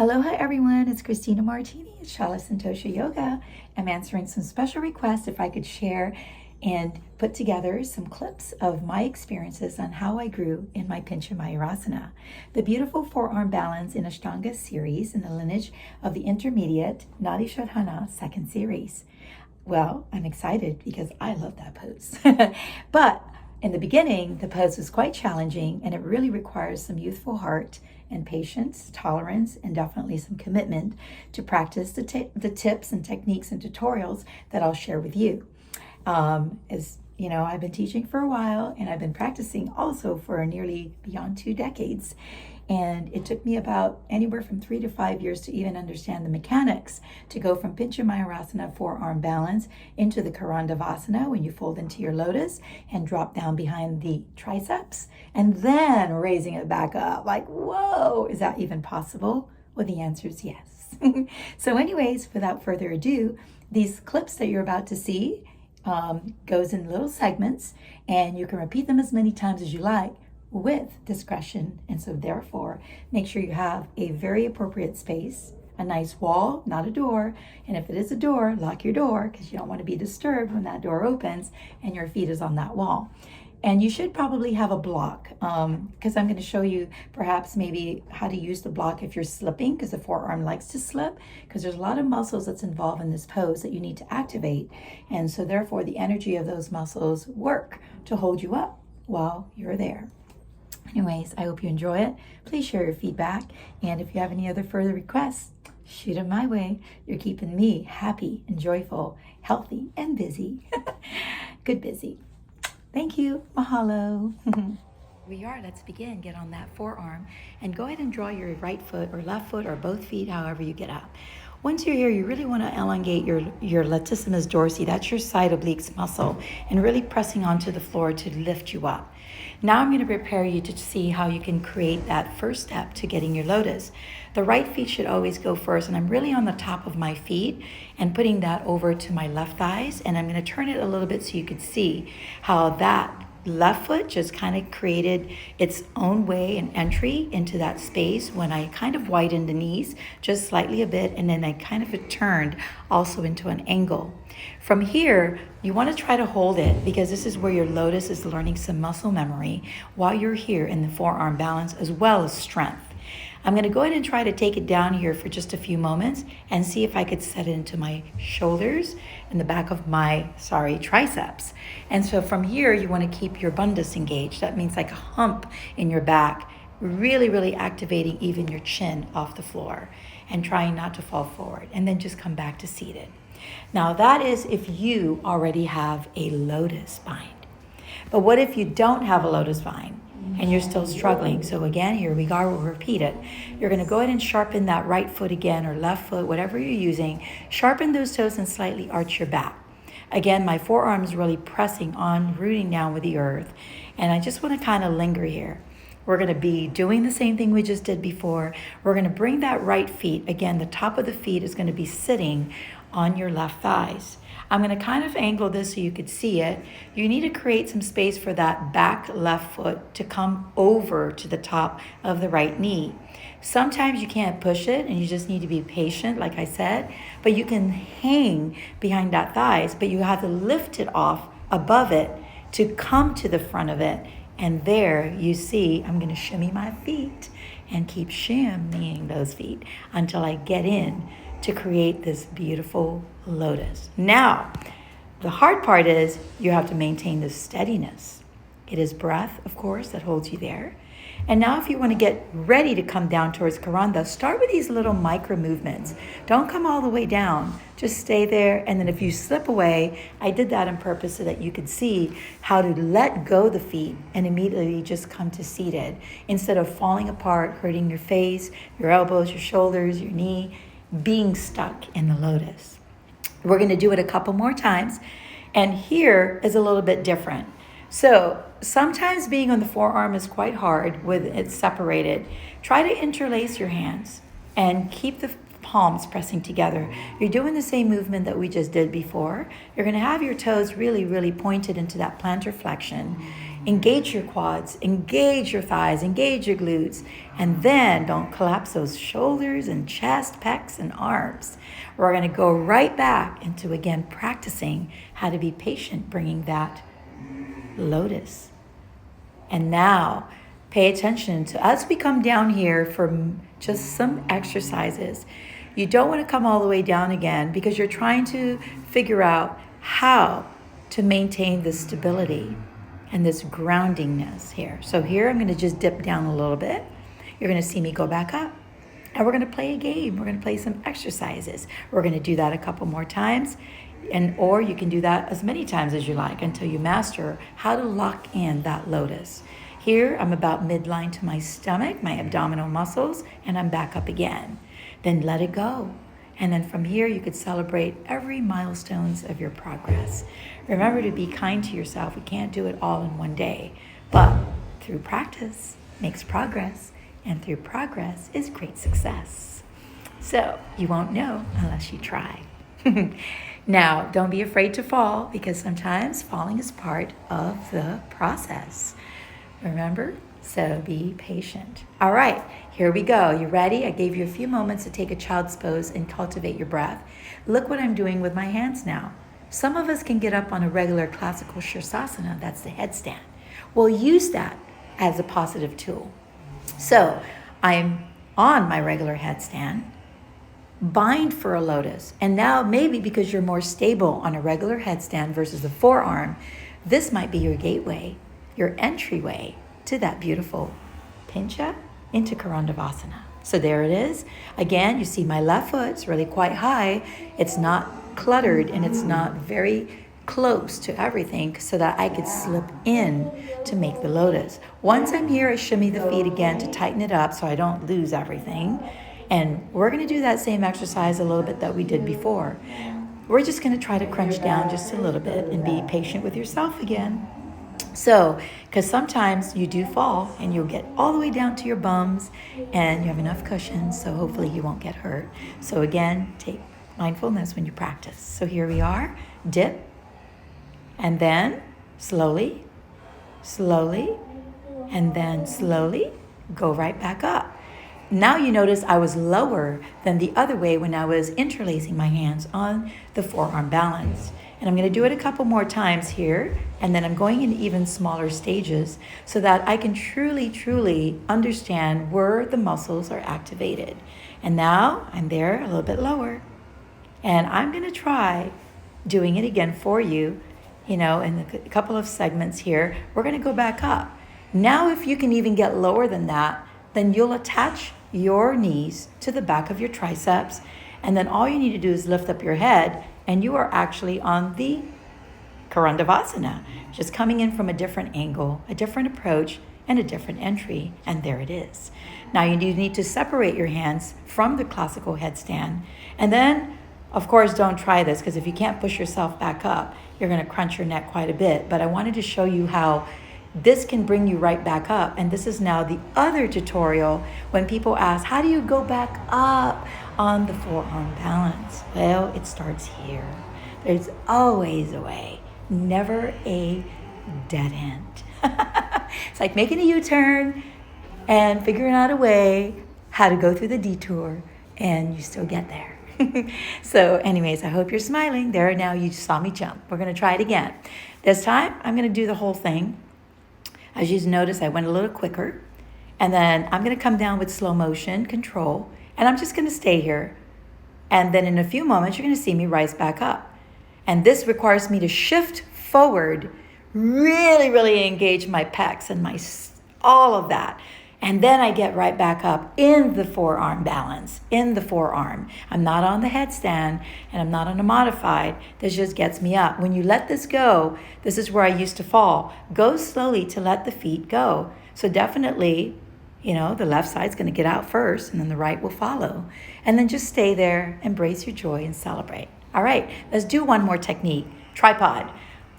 Aloha everyone, it's Christina Martini at Shala Santosha Yoga. I'm answering some special requests if I could share and put together some clips of my experiences on how I grew in my Pincha Mayurasana, the beautiful forearm balance in Ashtanga series in the lineage of the intermediate Nadi Shodhana second series. Well, I'm excited because I love that pose. But in the beginning, the pose was quite challenging and it really requires some youthful heart and patience, tolerance, and definitely some commitment to practice the tips and techniques and tutorials that I'll share with you. As you know, I've been teaching for a while and I've been practicing also for nearly beyond 2 decades. And it took me about anywhere from 3 to 5 years to even understand the mechanics to go from Pincha Mayurasana forearm balance into the Karandavasana when you fold into your lotus and drop down behind the triceps and then raising it back up. Like, whoa, is that even possible? Well, the answer is yes. So anyways, without further ado, these clips that you're about to see goes in little segments and you can repeat them as many times as you like with discretion. And so therefore, make sure you have a very appropriate space, a nice wall, not a door. And if it is a door, lock your door because you don't want to be disturbed when that door opens and your feet is on that wall. And you should probably have a block because I'm going to show you perhaps maybe how to use the block if you're slipping, because the forearm likes to slip because there's a lot of muscles that's involved in this pose that you need to activate. And so therefore the energy of those muscles work to hold you up while you're there. Anyways, I hope you enjoy it. Please share your feedback. And if you have any other further requests, shoot them my way. You're keeping me happy and joyful, healthy and busy. Good busy. Thank you. Mahalo. We are. Let's begin. Get on that forearm and go ahead and draw your right foot or left foot or both feet, however you get up. Once you're here, you really want to elongate your latissimus dorsi, that's your side obliques muscle, and really pressing onto the floor to lift you up. Now I'm going to prepare you to see how you can create that first step to getting your lotus. The right feet should always go first, and I'm really on the top of my feet and putting that over to my left thighs, and I'm going to turn it a little bit so you can see how that left foot just kind of created its own way and entry into that space when I kind of widened the knees just slightly a bit, and then I kind of turned also into an angle. From here, you want to try to hold it because this is where your lotus is learning some muscle memory while you're here in the forearm balance as well as strength. I'm going to go ahead and try to take it down here for just a few moments and see if I could set it into my shoulders and the back of my, triceps. And so from here, you want to keep your bandhas engaged. That means like a hump in your back, really, really activating even your chin off the floor and trying not to fall forward. And then just come back to seated. Now that is if you already have a lotus bind. But what if you don't have a lotus bind and you're still struggling? So again, here we go, we'll repeat it. You're going to go ahead and sharpen that right foot again or left foot, whatever you're using. Sharpen those toes and slightly arch your back. Again, my forearm is really pressing on, rooting down with the earth. And I just want to kind of linger here. We're going to be doing the same thing we just did before. We're going to bring that right feet. Again, the top of the feet is going to be sitting on your left thighs. I'm going to kind of angle this so you could see it. You need to create some space for that back left foot to come over to the top of the right knee. Sometimes you can't push it and you just need to be patient, like I said, but you can hang behind that thighs, but you have to lift it off above it to come to the front of it. And there you see, I'm going to shimmy my feet and keep shimmying those feet until I get in to create this beautiful lotus. Now, the hard part is you have to maintain this steadiness. It is breath, of course, that holds you there. And now if you want to get ready to come down towards Karanda, start with these little micro movements. Don't come all the way down. Just stay there. And then if you slip away, I did that on purpose so that you could see how to let go the feet and immediately just come to seated instead of falling apart, hurting your face, your elbows, your shoulders, your knee, being stuck in the lotus. We're going to do it a couple more times. And here is a little bit different. So sometimes being on the forearm is quite hard with it separated. Try to interlace your hands and keep the palms pressing together. You're doing the same movement that we just did before. You're going to have your toes really, really pointed into that plantar flexion. Engage your quads, engage your thighs, engage your glutes, and then don't collapse those shoulders and chest, pecs, and arms. We're going to go right back into, again, practicing how to be patient, bringing that lotus. And now, pay attention to, as we come down here for just some exercises, you don't want to come all the way down again because you're trying to figure out how to maintain this stability and this groundingness here. So here I'm going to just dip down a little bit. You're going to see me go back up. And we're going to play a game. We're going to play some exercises. We're going to do that a couple more times. Or you can do that as many times as you like until you master how to lock in that lotus. Here I'm about midline to my stomach, my abdominal muscles, and I'm back up again. Then let it go. And then from here, you could celebrate every milestones of your progress. Remember to be kind to yourself. We can't do it all in one day. But through practice makes progress. And through progress is great success. So you won't know unless you try. Now, don't be afraid to fall because sometimes falling is part of the process. Remember? So be patient. All right, here we go. You ready? I gave you a few moments to take a child's pose and cultivate your breath. Look what I'm doing with my hands now. Some of us can get up on a regular classical Shirsasana, that's the headstand. We'll use that as a positive tool. So I'm on my regular headstand, bind for a lotus. And now maybe because you're more stable on a regular headstand versus the forearm, this might be your gateway, your entryway to that beautiful Pincha into Karandavasana. So there it is. Again, you see my left foot's really quite high. It's not cluttered and it's not very close to everything so that I could slip in to make the lotus. Once I'm here, I shimmy the feet again to tighten it up so I don't lose everything. And we're going to do that same exercise a little bit that we did before. We're just going to try to crunch down just a little bit and be patient with yourself again. So, because sometimes you do fall and you'll get all the way down to your bums and you have enough cushion, so hopefully you won't get hurt. So again, take mindfulness when you practice. So here we are, dip, and then slowly, and then slowly go right back up. Now you notice I was lower than the other way when I was interlacing my hands on the forearm balance. And I'm going to do it a couple more times here, and then I'm going in even smaller stages so that I can truly understand where the muscles are activated. And now I'm there a little bit lower. And I'm going to try doing it again for you, in a couple of segments here. We're going to go back up. Now if you can even get lower than that, then you'll attach your knees to the back of your triceps, and then all you need to do is lift up your head, and you are actually on the Karandavasana, just coming in from a different angle, a different approach, and a different entry, and there it is. Now you need to separate your hands from the classical headstand, and then, of course, don't try this, because if you can't push yourself back up, you're going to crunch your neck quite a bit, but I wanted to show you how this can bring you right back up. And this is now the other tutorial when people ask, how do you go back up on the forearm balance? Well, it starts here. There's always a way, never a dead end. It's like making a U-turn and figuring out a way how to go through the detour, and you still get there. So anyways, I hope you're smiling. There, now you saw me jump. We're going to try it again. This time, I'm going to do the whole thing. As you notice, I went a little quicker, and then I'm going to come down with slow motion control, and I'm just going to stay here. And then in a few moments, you're going to see me rise back up. And this requires me to shift forward, really engage my pecs and all of that. And then I get right back up in the forearm balance, in the forearm. I'm not on the headstand and I'm not on a modified. This just gets me up. When you let this go, this is where I used to fall. Go slowly to let the feet go. So definitely, the left side's going to get out first and then the right will follow. And then just stay there, embrace your joy and celebrate. All right, let's do one more technique. Tripod.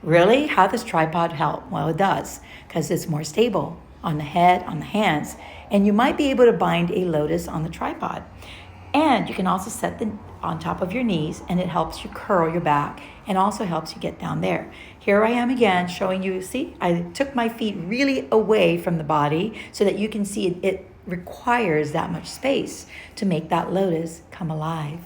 Really? How does tripod help? Well, it does, because it's more stable on the head, on the hands, and you might be able to bind a lotus on the tripod. And you can also set the on top of your knees, and it helps you curl your back and also helps you get down there. Here I am again showing you, see, I took my feet really away from the body so that you can see it requires that much space to make that lotus come alive.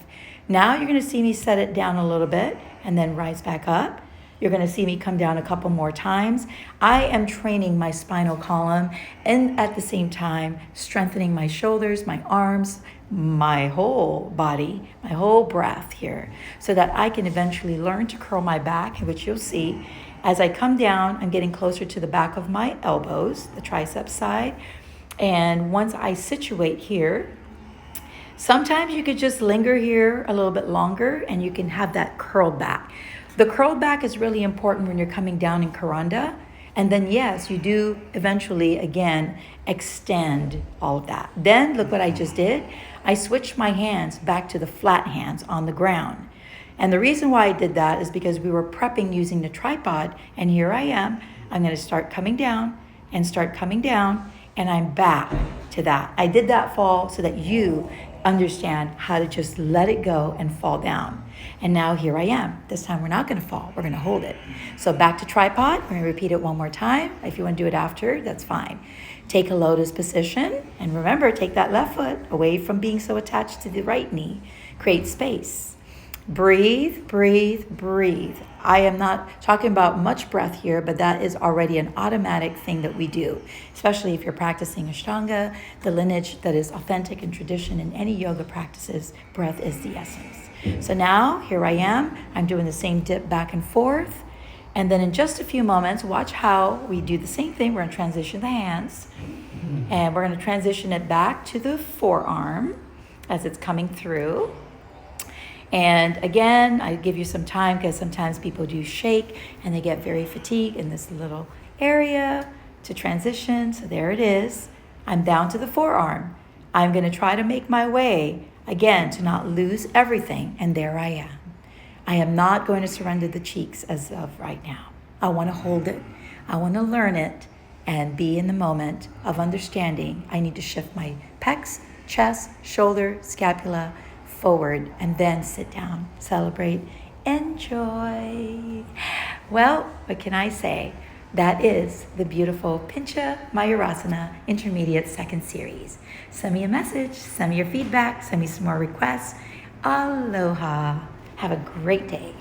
Now you're going to see me set it down a little bit and then rise back up. You're going to see me come down a couple more times. I am training my spinal column and at the same time strengthening my shoulders, my arms, my whole body, my whole breath here, so that I can eventually learn to curl my back, which you'll see. As I come down, I'm getting closer to the back of my elbows, the tricep side. And once I situate here, sometimes you could just linger here a little bit longer and you can have that curled back. The curled back is really important when you're coming down in Karanda. And then yes, you do eventually, again, extend all of that. Then look what I just did. I switched my hands back to the flat hands on the ground. And the reason why I did that is because we were prepping using the tripod. And here I am. I'm going to start coming down and start coming down. And I'm back to that. I did that fall so that you understand how to just let it go and fall down. And now here I am. This time we're not going to fall. We're going to hold it. So back to tripod. We're going to repeat it one more time. If you want to do it after, that's fine. Take a lotus position. And remember, take that left foot away from being so attached to the right knee. Create space. Breathe, breathe, breathe. I am not talking about much breath here, but that is already an automatic thing that we do, especially if you're practicing Ashtanga, the lineage that is authentic and tradition in any yoga practices. Breath is the essence. So now, here I am. I'm doing the same dip back and forth. And then in just a few moments, watch how we do the same thing. We're going to transition the hands. And we're going to transition it back to the forearm as it's coming through. And again, I give you some time because sometimes people do shake and they get very fatigued in this little area to transition. So there it is. I'm down to the forearm. I'm going to try to make my way, again, to not lose everything. And there I am. I am not going to surrender the cheeks as of right now. I want to hold it. I want to learn it and be in the moment of understanding. I need to shift my pecs, chest, shoulder, scapula, forward, and then sit down, celebrate, enjoy. Well, what can I say? That is the beautiful Pincha Mayurasana Intermediate Second Series. Send me a message, send me your feedback, send me some more requests. Aloha. Have a great day.